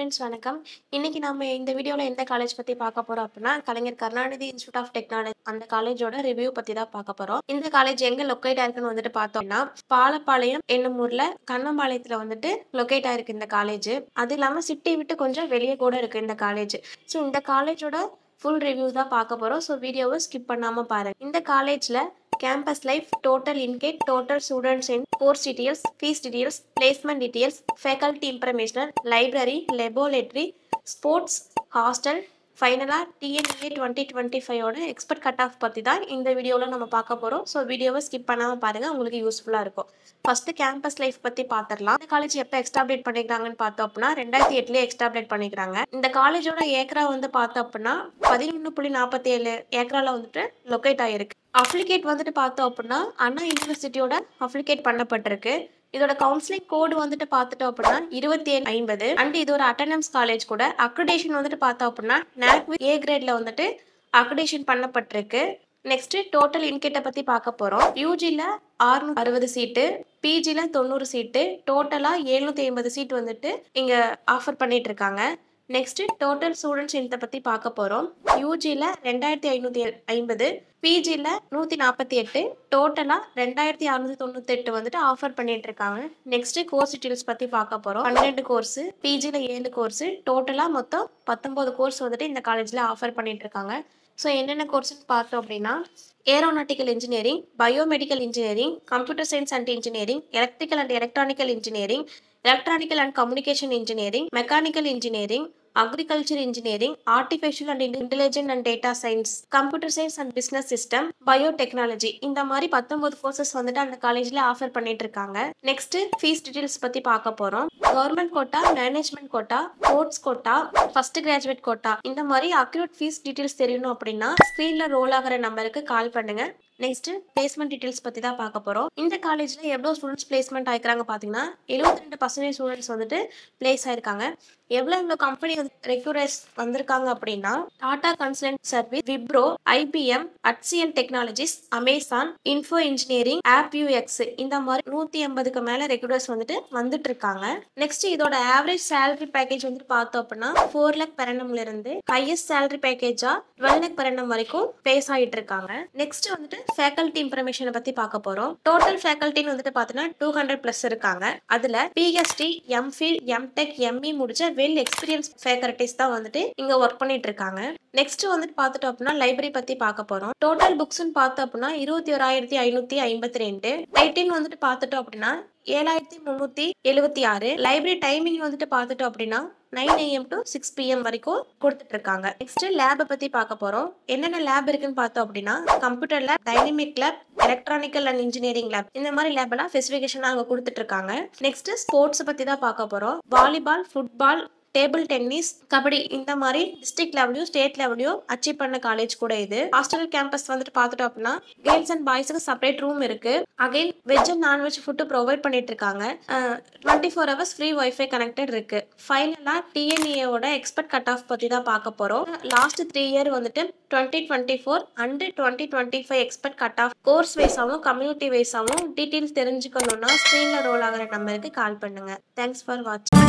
Friends வணக்கம். இன்னைக்கு நம்ம இந்த வீடியோல எந்த காலேஜ் பத்தி பார்க்க போறோம் அப்படின்னா, கலைஞர் கருணாநிதி இன்ஸ்டிடியூட் ஆஃப் டெக்னாலஜி அந்த காலேஜோட ரிவ்யூ பத்தி தான் பார்க்க போறோம். இந்த காலேஜ் எங்க லொக்கேட் ஆயிருக்குன்னு வந்துட்டு பார்த்தோம்னா, பாலப்பாளையம் என்னும் ஊர்ல கண்ணம்பாளையத்துல வந்துட்டு லொக்கேட் ஆயிருக்கு இந்த காலேஜ். அது இல்லாம சிட்டி விட்டு கொஞ்சம் வெளியே கூட இருக்கு இந்த காலேஜ். ஸோ இந்த காலேஜோட ஃபுல் ரிவ்யூ தான் பார்க்க போறோம். ஸோ வீடியோவை ஸ்கிப் பண்ணாம பாருங்க. இந்த காலேஜ்ல கேம்பஸ் லைஃப், டோட்டல் இன்கேட், total students in, course details, fees details, placement details, faculty information, library, laboratory, sports, hostel, ஃபைனலாக டிஎன்ஏ 2025ஓட எக்ஸ்பர்ட் கட் ஆஃப் பற்றி தான் இந்த வீடியோவில் நம்ம பார்க்க போகிறோம். ஸோ வீடியோவை ஸ்கிப் பண்ணாமல் பாருங்கள், உங்களுக்கு யூஸ்ஃபுல்லாக இருக்கும். ஃபஸ்ட்டு கேம்பஸ் லைஃப் பற்றி பார்த்துடலாம். இந்த காலேஜ் எப்போ எக்ஸ்டாப்ளேட் பண்ணிக்கிறாங்கன்னு பார்த்தோம் அப்படின்னா 2008 எக்ஸ்டாப்ளேட் பண்ணிக்கிறாங்க. இந்த காலேஜோட ஏக்கரா வந்து பார்த்தோம் அப்படின்னா 11.47 ஏக்கரால வந்துட்டு லொக்கேட் ஆகிருக்கு. அப்ளிகேட் வந்துட்டு பார்த்தோம் அப்படின்னா அண்ணா யூனிவர்சிட்டியோட அப்ளிகேட் பண்ணப்பட்டிருக்கு. இதோட கவுன்சிலிங் கோடு வந்துட்டு பார்த்துட்டோம் அப்படின்னா 2750 அண்ட் இது ஒரு அட்டனன்ஸ் காலேஜ் கூட. அக்ரிடேஷன் வந்துட்டு பார்த்தோம் அப்படின்னா NAC A கிரேட்ல வந்துட்டு அக்ரிடேஷன் பண்ணப்பட்டிருக்கு. நெக்ஸ்ட் டோட்டல் இன்கேட்டை பத்தி பார்க்க போறோம். யூஜில 660 சீட்டு, பிஜில 90 சீட்டு, டோட்டலா 750 சீட் வந்துட்டு இங்க ஆஃபர் பண்ணிட்டு இருக்காங்க. நெக்ஸ்ட் டோட்டல் ஸ்டூடெண்ட்ஸ் இதை பத்தி பார்க்க போறோம். யூஜில 2550, பிஜில 148, டோட்டலா 2698 வந்துட்டு ஆஃபர் பண்ணிட்டு இருக்காங்க. நெக்ஸ்ட் கோர்ஸ் டீடைல்ஸ் பத்தி பார்க்க போறோம். 12 கோர்ஸ், பிஜில 7 கோர்ஸ், டோட்டலா மொத்தம் 19 கோர்ஸ் வந்துட்டு இந்த காலேஜ்ல ஆஃபர் பண்ணிட்டு இருக்காங்க. ஸோ என்னென்ன கோர்ஸ்ன்னு பார்த்தோம் அப்படின்னா aeronautical engineering, biomedical engineering, computer science and engineering, electrical and electronical engineering, electronical and communication engineering, mechanical engineering, agriculture engineering, artificial and intelligent and data science, computer science and business system, biotechnology, இந்த மாதிரி 19 courses வந்துட்டு அந்த காலேஜ்ல offer பண்ணிட்டு இருக்காங்க. Next fees details பத்தி பார்க்க போறோம். Government quota, management quota, sports quota, first graduate quota, இந்த மாதிரி அக்யூரேட் ஃபீஸ் டீடைல்ஸ் தெரியணும் அப்படின்னா ஸ்கிரீன்ல ரோல் ஆகிற நம்பருக்கு கால் பண்ணுங்க. நெக்ஸ்ட் பிளேஸ்மெண்ட் டீடைல்ஸ் பத்தி தான் பார்க்க போறோம். இந்த காலேஜ்ல எவ்வளவு ஸ்டூடெண்ட்ஸ் பிளேஸ்மெண்ட் ஆயிருக்காங்க பாத்தீங்கன்னா 72% ஸ்டூடெண்ட்ஸ் வந்துட்டு பிளேஸ் ஆயிருக்காங்க. எவ்வளவு கம்பெனி ரெக்ரூட்டர்ஸ் வந்திருக்காங்க அப்படின்னா Tata consultant service, Wipro, IBM, HCL technologies, Amazon, info engineering, app UX, இந்த மாதிரி 180க்கு மேல ரெக்ரூட்டர்ஸ் வந்துட்டு இருக்காங்க. நெக்ஸ்ட் இதோட ஆவரேஜ் சேலரி பேக்கேஜ் வந்துட்டு பார்த்தோம் அப்படின்னா 4 lakh per annumல இருந்து ஹையஸ்ட் சேலரி பேக்கேஜா 12 lakh per annum வரைக்கும் பிளேஸ் ஆகிட்டு இருக்காங்க. நெக்ஸ்ட் வந்துட்டு ஃபேக்கல்டி இன்ஃபர்மேஷனை பத்தி பார்க்க போறோம். டோட்டல் ஃபேக்கல்ட்டின்னு வந்துட்டு பார்த்தீங்கன்னா 200+ இருக்காங்க. அதுல PhD, MPhil, MTech, ME முடிச்ச வெல் எக்ஸ்பீரியன்ஸ் ஃபேக்கல்டிஸ் தான் வந்துட்டு இங்க ஒர்க் பண்ணிட்டு இருக்காங்க. நெக்ஸ்ட் வந்துட்டு பார்த்துட்டோம் அப்படின்னா லைப்ரரி பத்தி பார்க்க போறோம். டோட்டல் புக்ஸ்ன்னு பார்த்தோம் அப்படின்னா 21,552. டைட்டில் வந்துட்டு பார்த்துட்டோம் அப்படின்னா 7,376. லைப்ரரி டைமிங் வந்துட்டு பார்த்துட்டோம் அப்படின்னா 9 AM to 6 PM வரைக்கும் கொடுத்துட்டு இருக்காங்க. நெக்ஸ்ட் லேபை பத்தி பார்க்க போறோம். என்னென்ன லேப் இருக்குன்னு பார்த்தோம் அப்படின்னா computer lab, dynamic lab, electronical and engineering lab, இந்த மாதிரி லேப் எல்லாம் ஸ்பெசிஃபிகேஷன் அங்க கொடுத்துட்டு இருக்காங்க. நெக்ஸ்ட் ஸ்போர்ட்ஸ் பத்தி தான் பார்க்க போறோம். Volleyball, football, table tennis, kabaddi, இந்த மாதிரி டிஸ்ட்ரிக்ட் லெவலையும் ஸ்டேட் லெவலையும் அச்சீவ் பண்ண காலேஜ் கூட இது. ஹாஸ்டல் கேம்பஸ் வந்துட்டு பார்த்துட்டோம் அப்படின்னா கேர்ள்ஸ் அண்ட் பாய்ஸுக்கு செப்பரேட் ரூம் இருக்கு. Again veg and non veg food provide பண்ணிட்டு இருக்காங்க. 24 hours ஃப்ரீ வைஃபை கனெக்டட் இருக்கு. ஃபைனலா TNEAவோட எக்ஸ்பர்ட் கட் ஆஃப் பத்தி தான் பார்க்க போறோம். லாஸ்ட் 3 இயர் வந்துட்டு 2024 and 2025 expected cut off course வைஸாவும் கம்யூனிட்டி வைஸாவும் டீடைல்ஸ் தெரிஞ்சுக்கணும்னா ஸ்கிரீன்ல ரோல் ஆகிற நம்பருக்கு கால் பண்ணுங்க. தேங்க்ஸ் ஃபார் வாட்சிங்.